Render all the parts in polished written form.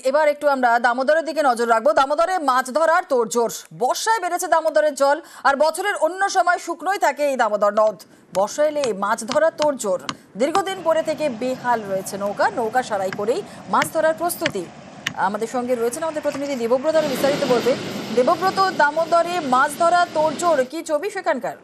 এবার একটু আমরা দামোদরের দিকে নজর রাখবো। দামোদরে মাছ ধরার তোড়জোড়। বর্ষায় বেড়েছে দামোদরের জল, আর বছরের অন্য সময় শুকনোই থাকে এই দামোদর নদ। বর্ষা এলে মাছ ধরার তোড়জোড়। দীর্ঘদিন পরে থেকে বেহাল রয়েছে নৌকা সারাই করেই মাছ ধরার প্রস্তুতি। আমাদের সঙ্গে রয়েছেন আমাদের প্রতিনিধি দেবব্রত, বিস্তারিত বলবে। দেবব্রত, দামোদরে মাছ ধরা তোড়জোড়, কি ছবি সেখানকার?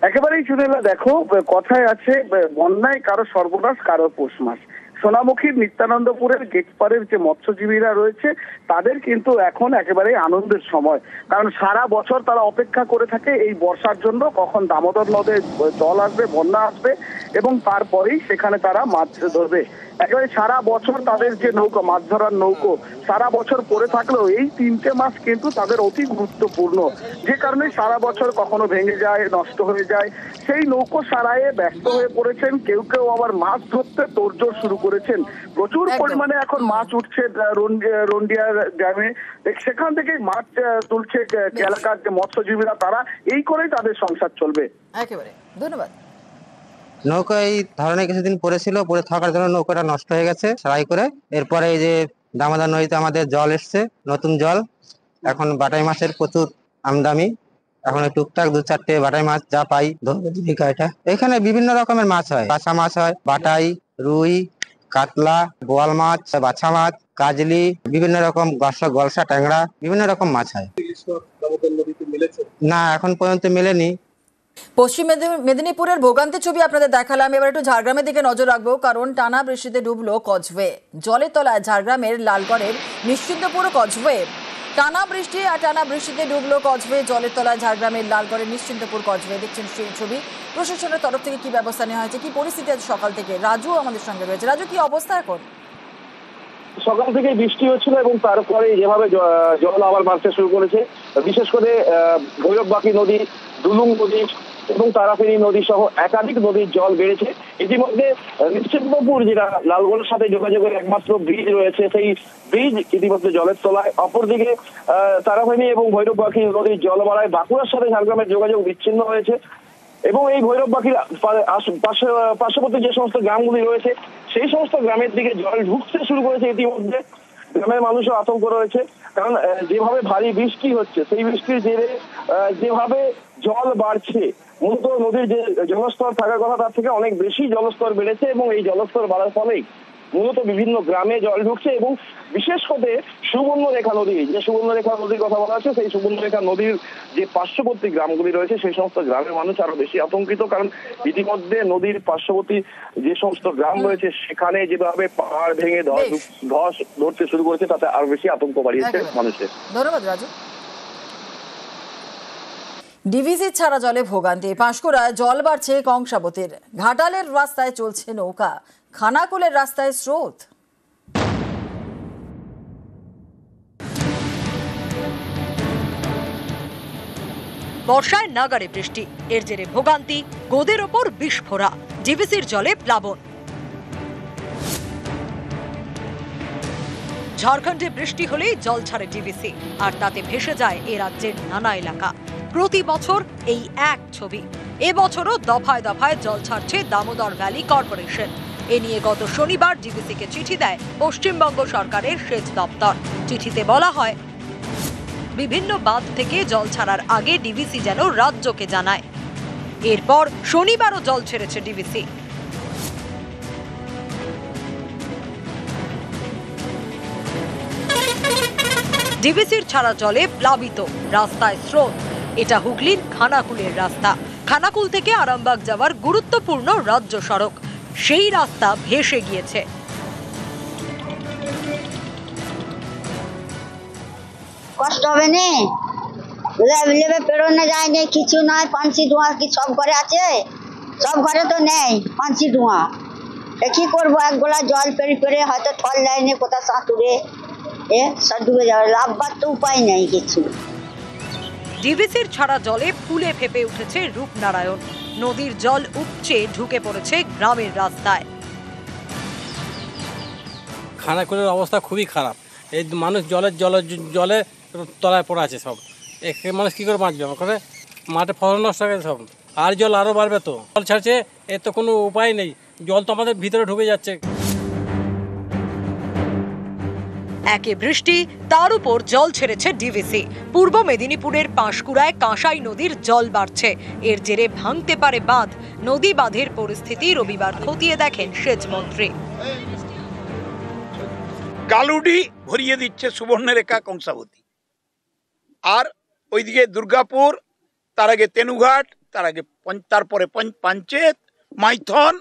একেবারেই সুনীলা, দেখো কথায় আছে বন্যায় কারো সর্বনাশ কারো পৌষ মাস। সোনামুখীর নিত্যানন্দপুরের গেট পারের যে মৎস্যজীবীরা রয়েছে তাদের কিন্তু এখন একেবারে আনন্দের সময়, কারণ সারা বছর তারা অপেক্ষা করে থাকে এই বর্ষার জন্য, কখন দামোদর নদে জল আসবে, বন্যা আসবে এবং তারপরেই সেখানে তারা মাছ ধরবে। একেবারে সারা বছর তাদের যে নৌকো, মাছ ধরার নৌকো সারা বছর পড়ে থাকলেও এই 3টে মাস কিন্তু তাদের অতি গুরুত্বপূর্ণ, যে কারণে সারা বছর কখনো ভেঙে যায়, নষ্ট হয়ে যায়। সেই নৌকো সারাইয়ে ব্যস্ত হয়ে পড়েছেন, কেউ কেউ আবার মাছ ধরতে তোড়জোড় শুরু করেছেন। প্রচুর পরিমাণে এখন মাছ উঠছে রন্ডিয়ার গ্রামে, সেখান থেকে মাছ তুলছে এলাকার যে মৎস্যজীবীরা, তারা এই করেই তাদের সংসার চলবে। একেবারে ধন্যবাদ। নৌকা এই ধরনের কিছুদিন পড়েছিল, পড়ে থাকার জন্য নৌকাটা নষ্ট হয়ে গেছে সারাই করে। এরপরে এই যে দামোদর নদীতে আমাদের জল এসছে, নতুন জল। এখন বাটাই মাছের প্রচুর আমদানি। এখন টুকটাক 2-4টে বাটাই মাছ যা পাই জীবিকা। এটা এখানে বিভিন্ন রকমের মাছ হয়, কাঁচা মাছ হয়, বাটাই, রুই, কাতলা, বোয়াল মাছ, বাছা মাছ, কাজলি, বিভিন্ন রকম গলসা, ট্যাংরা, বিভিন্ন রকম মাছ হয়। না, এখন পর্যন্ত মেলেনি। পশ্চিম মেদিনীপুরের ভোগান্তি ছবি আপনাদের দেখালাম। এবার একটু ঝাড়গ্রামের দিকে নজর রাখবো, কারণ টানা বৃষ্টিতে ডুবলো কজওয়ে। জলের তলায় ঝাড়গ্রামের লালগড়ের নিশ্চিন্তপুর কজওয়ে। টানা বৃষ্টিতে ডুবলো কজওয়ে। জলের তলায় ঝাড়গ্রামের লালগড়ের নিশ্চিন্তপুর কজওয়ে। দেখছেন সেই ছবি। প্রশাসনের তরফ থেকে কি ব্যবস্থা নেওয়া হয়েছে, কি পরিস্থিতি আজ সকাল থেকে? রাজু আমাদের সঙ্গে রয়েছে। রাজু, কি অবস্থা এখন? সকাল থেকে বৃষ্টি হচ্ছিল এবং তারপরে যেভাবে জল আবার বাড়তে শুরু করেছে, বিশেষ করে ভৈরববাকি নদী, দুলুং নদী এবং তারাফেনী নদী সহ একাধিক নদীর জল বেড়েছে। ইতিমধ্যে নিশ্চিন্তপুর, যেটা লালগড়ের সাথে যোগাযোগের একমাত্র ব্রিজ রয়েছে, সেই ব্রিজ ইতিমধ্যে জলের তলায়। অপরদিকে তারাফেনী এবং ভৈরববাকি নদীর জল বাড়ায় বাঁকুড়ার সাথে ঝাড়গ্রামের যোগাযোগ বিচ্ছিন্ন হয়েছে এবং এই ভৈরববাকির পার্শ্ববর্তী যে সমস্ত গ্রামগুলি রয়েছে সেই সমস্ত গ্রামের দিকে জল ঢুকতে শুরু করেছে। ইতিমধ্যে গ্রামের মানুষও আতঙ্ক রয়েছে, কারণ যেভাবে ভারী বৃষ্টি হচ্ছে, সেই বৃষ্টির জেরে যেভাবে জল বাড়ছে, মূলত নদীর যে জলস্তর থাকার কথা তার থেকে অনেক বেশি জলস্তর বেড়েছে এবং এই জলস্তর বাড়ার ফলেই মূলত বিভিন্ন গ্রামে জল ঢুকছে এবং বিশেষ করে সুবর্ণরেখা নদী, যে সুবর্ণরেখা নদীর কথা বলা হচ্ছে, সেই সুবর্ণরেখা নদীর যে পার্শ্ববর্তী গ্রামগুলি রয়েছে সেই সমস্ত গ্রামের মানুষ আরো বেশি আতঙ্কিত, কারণ ইতিমধ্যে নদীর পার্শ্ববর্তী যে সমস্ত গ্রাম রয়েছে সেখানে যেভাবে পাহাড় ভেঙে ধস ধরতে শুরু করেছে, তাতে আরো বেশি আতঙ্ক বাড়িয়েছে মানুষের। ধন্যবাদ রাজু। ডিভিসি ছাড়া জলে ভোগান্তি। পাঁশকুড়ায় জল বাড়ছে কংসাবতীর। ঘাটালের রাস্তায় চলছে নৌকা, খানাকুলের রাস্তায় স্রোত। বর্ষায় নাগাড়ে বৃষ্টি, এর জেরে ভোগান্তি, গোদের ওপর বিস্ফোরা, ডিভিসির জলে প্লাবন। ঝাড়খণ্ডে বৃষ্টি হলেই জল ছাড়ে ডিভিসি, আর তাতে ভেসে যায় এ রাজ্যের নানা এলাকা। প্রতি বছর এই এক ছবি। এবছরও দফায় দফায় জল ছাড়ছে দামোদর ভ্যালি কর্পোরেশন। এ নিয়ে গত শনিবার ডিভিসিকে চিঠি দেয় পশ্চিমবঙ্গ সরকারের সেচ দপ্তর। চিঠিতে বলা হয়, বিভিন্ন বাঁধ থেকে জল ছাড়ার আগে ডিভিসি যেন রাজ্যকে জানায়। এরপর শনিবারও জল ছেড়েছে ডিভিসি। ডিভিসির ছাড়া জলে প্লাবিত, রাস্তায় স্রোত। এটা হুগলির খানাকুলের রাস্তা। খানাকুল থেকে আরামবাগ যাওয়ার গুরুত্বপূর্ণ রাজ্য সড়ক, সেই রাস্তা ভেসে গিয়েছে। কষ্ট হবে না, লেবে পেরোনো যায় না, কিছু নয়। পানসি ডুয়া কি সব ঘরে আছে? সব ঘরে তো নেই পানসি ডুয়া। কি করবো, এক গোলা জল পেরে পেরে হয়তো থল লাইনে কোথাও সাঁতুরে সব ডুবে যাবে, লাভবার তো উপায় নেই কিছু। ডিভিসির ছাড়া জলে ফুলে ফেপে উঠেছে রূপনারায়ণ। নদীর জল উপচে ঢুকে পড়েছে গ্রামের রাস্তায়। খানাকুলের অবস্থা খুবই খারাপ। এই মানুষ জলে তলায় পড়ে আছে সব। মানুষ কী করে বাঁচবে? ওখানে মাঠে ফসল নষ্ট হয়ে গেছে সব। আর জল আরও বাড়বে তো। জল ছাড়ছে, এর তো কোনো উপায় নেই। জল তো আমাদের ভিতরে ঢুকে যাচ্ছে। একে বৃষ্টি, তার উপর জল ছেড়েছে ডিভিসি। পূর্ব মেদিনীপুরের পাঁশকুড়ায় কাঁসাই নদীর জল বাড়ছে। এর জেরে ভাঙতে পারে বাঁধ। নদী বাঁধের পরিস্থিতি রবিবার খতিয়ে দেখেন সেচ মন্ত্রী। গালুডি ভরিয়ে দিচ্ছে সুবর্ণরেখা, কংসাবতী, আর ওইদিকে দুর্গাপুর, তার আগে তেনুঘাট, তারপরে পাঞ্চেত, মাইথন,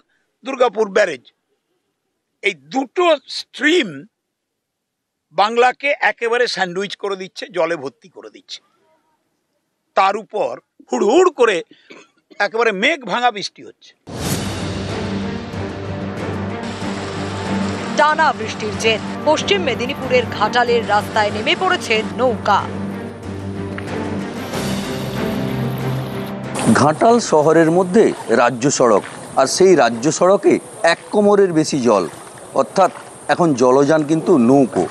দুর্গাপুর ব্যারেজ, এই দুটো স্ট্রিম বাংলাকে একেবারে স্যান্ডউইচ করে দিচ্ছে, জলে ভর্তি করে দিচ্ছে। তার উপর হুড়হুড় করে একেবারে মেঘ ভাঙা বৃষ্টি হচ্ছে। টানা বৃষ্টির জের পশ্চিম মেদিনীপুরের ঘাটালের রাস্তায় নেমে পড়েছে নৌকা। ঘাটাল শহরের মধ্যে রাজ্য সড়ক, আর সেই রাজ্য সড়কে 1 কোমরের বেশি জল, অর্থাৎ এখন জলযান কিন্তু নৌকো,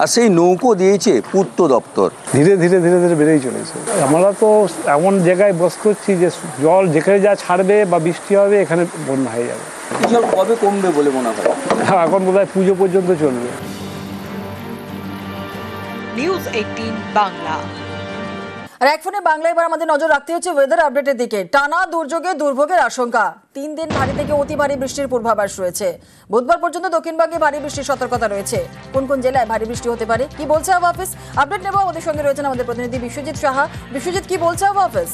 আর সেই নৌকো দিয়েছে পূর্ত দপ্তর। ধীরে ধীরে ধীরে ধীরে বেড়েই চলেছে। আমরা তো এমন জায়গায় বস করছি যে জল যেখানে যা ছাড়বে বা বৃষ্টি হবে এখানে বন্যা হয়ে যাবে। জল কবে কমবে বলে মনে হয়? এখন বোধহয় পুজো পর্যন্ত চলবে। নিউজ 18 বাংলা। আর এক ফোনে বাংলা এবার আমাদের নজর রাখতে হচ্ছে ওয়েদার আপডেটের দিকে। টানা দুর্যোগে দুর্ভোগের আশঙ্কা। 3 দিন ভারী থেকে অতি ভারী বৃষ্টির পূর্বাভাস রয়েছে। বুধবার পর্যন্ত দক্ষিণবঙ্গে ভারী বৃষ্টির সতর্কতা রয়েছে। কোন কোন জেলায় ভারী বৃষ্টি হতে পারে, কি বলছে আবহাওয়া অফিস? আপডেট নেব। আমাদের সঙ্গে রয়েছেন আমাদের প্রতিনিধি বিশ্বজিৎ সাহা। বিশ্বজিৎ, কি বলছে আবহাওয়া অফিস?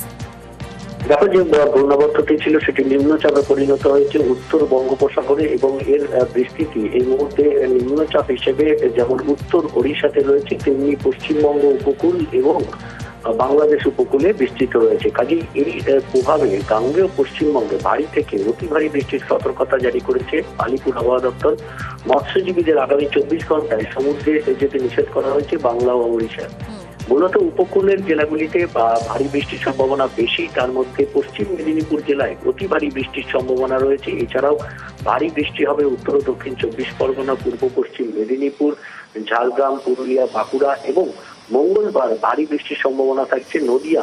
দেখো, যে ঘূর্ণাবর্তটি ছিল সেটি নিম্নচাপে পরিণত হয়েছে উত্তর বঙ্গোপসাগরে, এবং এর বিস্তৃতি এই মুহূর্তে নিম্নচাপ হিসেবে যেমন উত্তর ওড়িশাতে রয়েছে, তেমনি পশ্চিমবঙ্গ উপকূল এবং বাংলাদেশ উপকূলে বিস্তৃত রয়েছে। কাজেই এই প্রভাবে গাঙ্গেয় পশ্চিমবঙ্গে ভারী থেকে অতি ভারী বৃষ্টির সতর্কতা জারি করেছে আলিপুর আবহাওয়া দপ্তর। মৎস্যজীবীদের আগামী 24 ঘন্টায় সমুদ্রে যেতে নিষেধ করা হয়েছে বাংলা ও ওড়িশা। মূলত উপকূলের জেলাগুলিতে ভারী বৃষ্টির সম্ভাবনা বেশি, তার মধ্যে পশ্চিম মেদিনীপুর জেলায় অতি ভারী বৃষ্টির সম্ভাবনা রয়েছে। এছাড়াও ভারী বৃষ্টি হবে উত্তর ও দক্ষিণ 24 পরগনা, পূর্ব পশ্চিম মেদিনীপুর, ঝাড়গ্রাম, পুরুলিয়া, বাঁকুড়া, এবং মঙ্গলবার ভারী বৃষ্টির সম্ভাবনা থাকছে নদিয়া,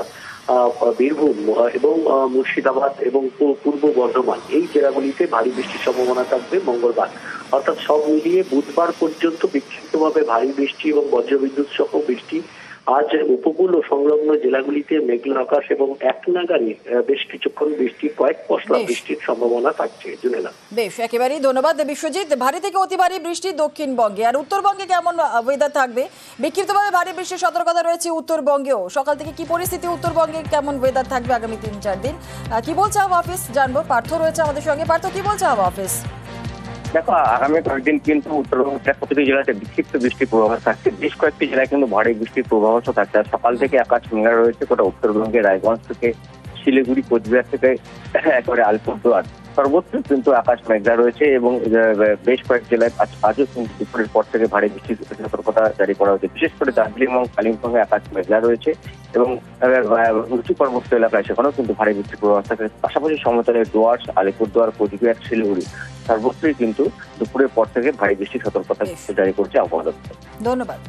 বীরভূম এবং মুর্শিদাবাদ এবং পূর্ব বর্ধমান। এই জেলাগুলিতে ভারী বৃষ্টির সম্ভাবনা থাকবে মঙ্গলবার। অর্থাৎ সব মিলিয়ে বুধবার পর্যন্ত বিক্ষিপ্তভাবে ভারী বৃষ্টি এবং বজ্রবিদ্যুৎ সহ বৃষ্টি। আজ উপকূল ও সংলগ্ন জেলাগুলিতে মেঘলা আকাশ এবং এক নাগাড়ে বেশ কিছুক্ষণ বৃষ্টি, কয়েক পশলা বৃষ্টির সম্ভাবনা থাকছে। জুনেলা, বেশ, একেবারেই ধন্যবাদ বিশ্বজিৎ। ভারী থেকে অতি ভারী বৃষ্টি দক্ষিণবঙ্গে, আর উত্তরবঙ্গে কেমন ওয়েদার থাকবে? বিক্ষিপ্তভাবে ভারী বৃষ্টির সতর্কতা রয়েছে উত্তরবঙ্গেও। সকাল থেকে কি পরিস্থিতি উত্তরবঙ্গে, কেমন ওয়েদার থাকবে আগামী 3-4 দিন, কি বলছে আবহাওয়া অফিস জানবো। পার্থ রয়েছে আমাদের সঙ্গে। পার্থ, কি বলছে আবহাওয়া অফিস? দেখো, আগামী কয়েকদিন কিন্তু উত্তরবঙ্গের প্রতিটি জেলাতে বিক্ষিপ্ত বৃষ্টির পূর্বাভাস থাকছে। বেশ কয়েকটি জেলায় কিন্তু ভারী বৃষ্টির পূর্বাভাসও থাকছে। সকাল থেকে আকাশ মেঘলা রয়েছে গোটা উত্তরবঙ্গের রায়গঞ্জ থেকে শিলিগুড়ি, কোচবিহার থেকে একেবারে আলিপুরদুয়ার সর্বত্র কিন্তু আকাশ মেঘলা রয়েছে, এবং বেশ কয়েক জেলায় আজও কিন্তু দুপুরের পর থেকে ভারী বৃষ্টির সতর্কতা জারি করা হয়েছে। বিশেষ করে দার্জিলিং এবং কালিম্পংয়ে আকাশ মেঘলা রয়েছে, এবং উঁচু পার্বত্য এলাকায় সেখানেও কিন্তু ভারী বৃষ্টির পূর্বাভাস থাকে। পাশাপাশি সমতলের ডুয়ার্স, আলিপুরদুয়ার, কোচবিহার, শিলিগুড়ি সর্বত্রই কিন্তু দুপুরের পর থেকে ভারী বৃষ্টির সতর্কতা জারি করছে আবহাওয়া দপ্তর। ধন্যবাদ।